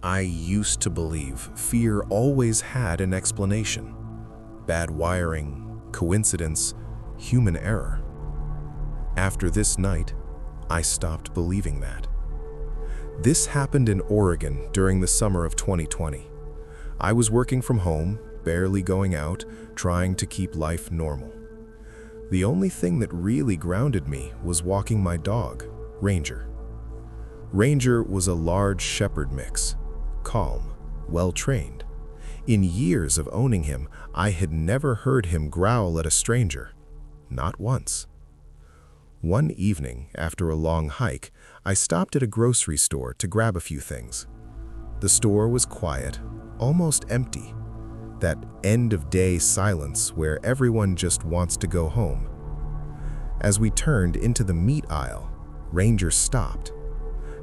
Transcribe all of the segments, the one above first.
I used to believe fear always had an explanation. Bad wiring, coincidence, human error. After this night, I stopped believing that. This happened in Oregon during the summer of 2020. I was working from home, barely going out, trying to keep life normal. The only thing that really grounded me was walking my dog, Ranger. Ranger was a large shepherd mix, calm, well-trained. In years of owning him, I had never heard him growl at a stranger, not once. One evening, after a long hike, I stopped at a grocery store to grab a few things. The store was quiet, almost empty. That end-of-day silence where everyone just wants to go home. As we turned into the meat aisle, Ranger stopped.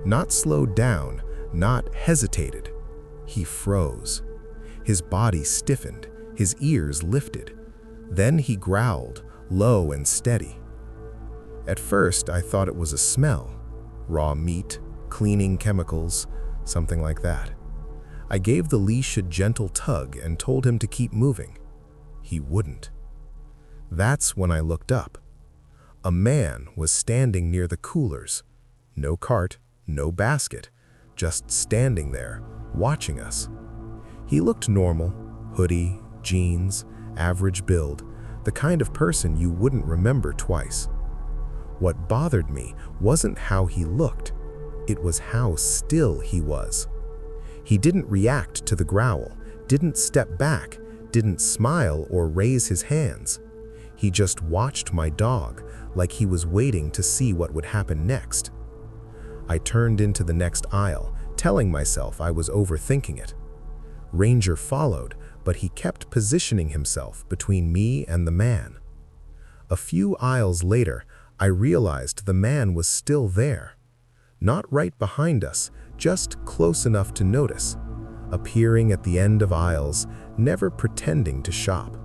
Not slowed down, not hesitated. He froze. His body stiffened, his ears lifted. Then he growled, low and steady. At first, I thought it was a smell. Raw meat, cleaning chemicals, something like that. I gave the leash a gentle tug and told him to keep moving. He wouldn't. That's when I looked up. A man was standing near the coolers. No cart, no basket, just standing there, watching us. He looked normal, hoodie, jeans, average build, the kind of person you wouldn't remember twice. What bothered me wasn't how he looked, it was how still he was. He didn't react to the growl, didn't step back, didn't smile or raise his hands. He just watched my dog like he was waiting to see what would happen next. I turned into the next aisle, telling myself I was overthinking it. Ranger followed, but he kept positioning himself between me and the man. A few aisles later, I realized the man was still there. Not right behind us, just close enough to notice, appearing at the end of aisles, never pretending to shop.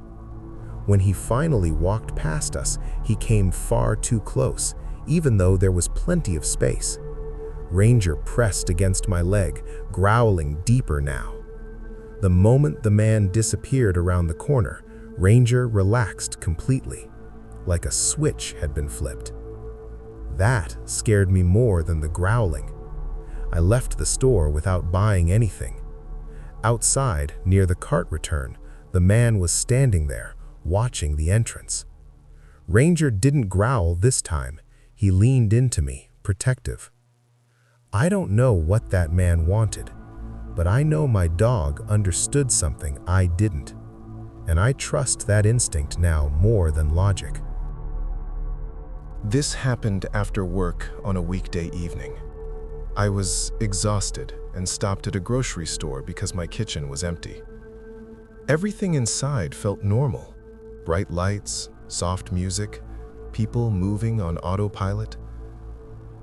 When he finally walked past us, he came far too close, even though there was plenty of space. Ranger pressed against my leg, growling deeper now. The moment the man disappeared around the corner, Ranger relaxed completely, like a switch had been flipped. That scared me more than the growling. I left the store without buying anything. Outside, near the cart return, the man was standing there, watching the entrance. Ranger didn't growl this time. He leaned into me, protective. I don't know what that man wanted, but I know my dog understood something I didn't, and I trust that instinct now more than logic. This happened after work on a weekday evening. I was exhausted and stopped at a grocery store because my kitchen was empty. Everything inside felt normal. Bright lights, soft music, people moving on autopilot.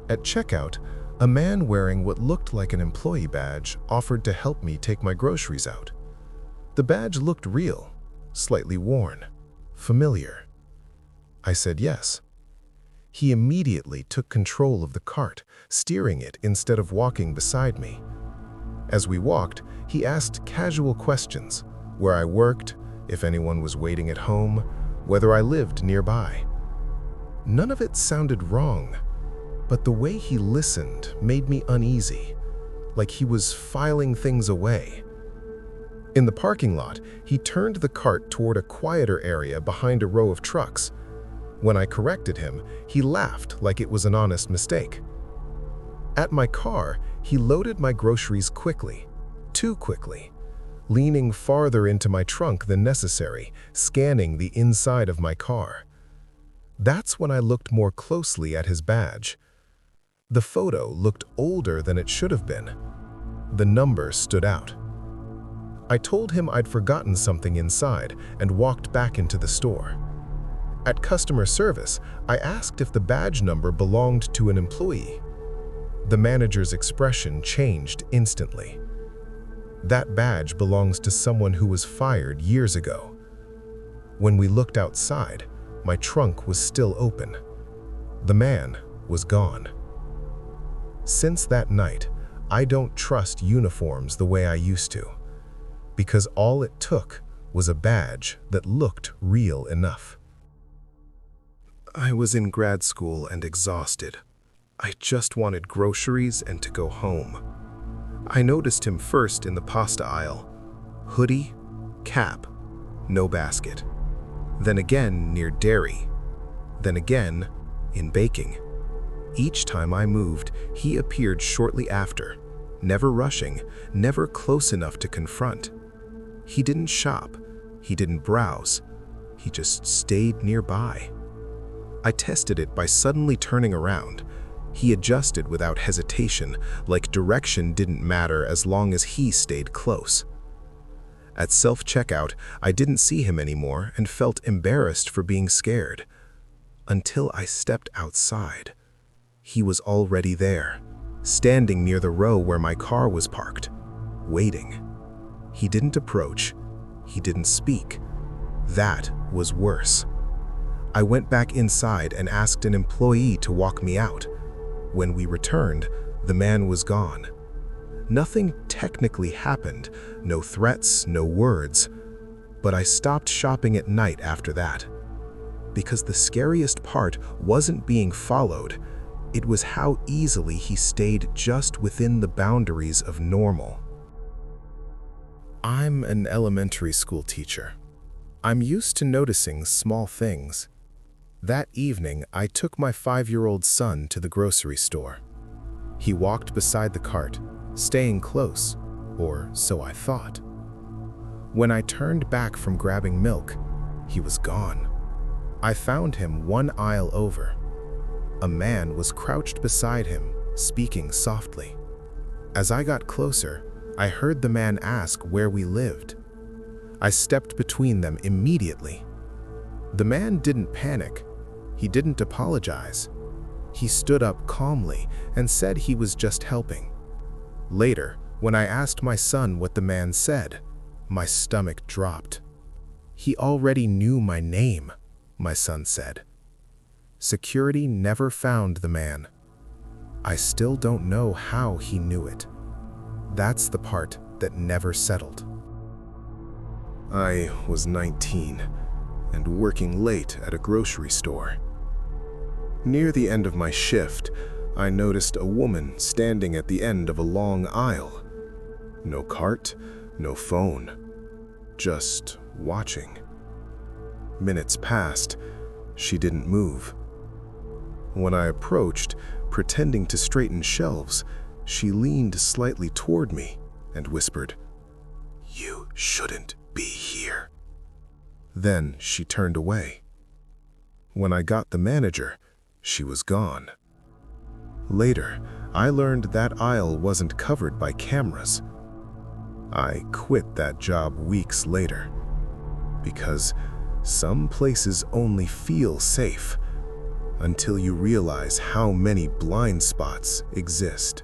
At checkout, a man wearing what looked like an employee badge offered to help me take my groceries out. The badge looked real, slightly worn, familiar. I said yes. He immediately took control of the cart, steering it instead of walking beside me. As we walked, he asked casual questions, where I worked, if anyone was waiting at home, whether I lived nearby. None of it sounded wrong, but the way he listened made me uneasy, like he was filing things away. In the parking lot, he turned the cart toward a quieter area behind a row of trucks. When I corrected him, he laughed like it was an honest mistake. At my car, he loaded my groceries quickly, too quickly, leaning farther into my trunk than necessary, scanning the inside of my car. That's when I looked more closely at his badge. The photo looked older than it should have been. The number stood out. I told him I'd forgotten something inside and walked back into the store. At customer service, I asked if the badge number belonged to an employee. The manager's expression changed instantly. That badge belongs to someone who was fired years ago. When we looked outside, my trunk was still open. The man was gone. Since that night, I don't trust uniforms the way I used to, because all it took was a badge that looked real enough. I was in grad school and exhausted. I just wanted groceries and to go home. I noticed him first in the pasta aisle. Hoodie, cap, no basket. Then again near dairy. Then again in baking. Each time I moved, he appeared shortly after, never rushing, never close enough to confront. He didn't shop, he didn't browse, he just stayed nearby. I tested it by suddenly turning around. He adjusted without hesitation, like direction didn't matter as long as he stayed close. At self-checkout, I didn't see him anymore and felt embarrassed for being scared. Until I stepped outside. He was already there, standing near the row where my car was parked, waiting. He didn't approach, he didn't speak. That was worse. I went back inside and asked an employee to walk me out. When we returned, the man was gone. Nothing technically happened, no threats, no words, but I stopped shopping at night after that. Because the scariest part wasn't being followed, it was how easily he stayed just within the boundaries of normal. I'm an elementary school teacher. I'm used to noticing small things. That evening, I took my 5-year-old son to the grocery store. He walked beside the cart, staying close, or so I thought. When I turned back from grabbing milk, he was gone. I found him one aisle over. A man was crouched beside him, speaking softly. As I got closer, I heard the man ask where we lived. I stepped between them immediately. The man didn't panic. He didn't apologize. He stood up calmly and said he was just helping. Later, when I asked my son what the man said, my stomach dropped. He already knew my name, my son said. Security never found the man. I still don't know how he knew it. That's the part that never settled. I was 19 and working late at a grocery store. Near the end of my shift, I noticed a woman standing at the end of a long aisle. No cart, no phone, just watching. Minutes passed, she didn't move. When I approached, pretending to straighten shelves, she leaned slightly toward me and whispered, "You shouldn't be here." Then she turned away. When I got the manager, she was gone. Later, I learned that aisle wasn't covered by cameras. I quit that job weeks later, because some places only feel safe until you realize how many blind spots exist.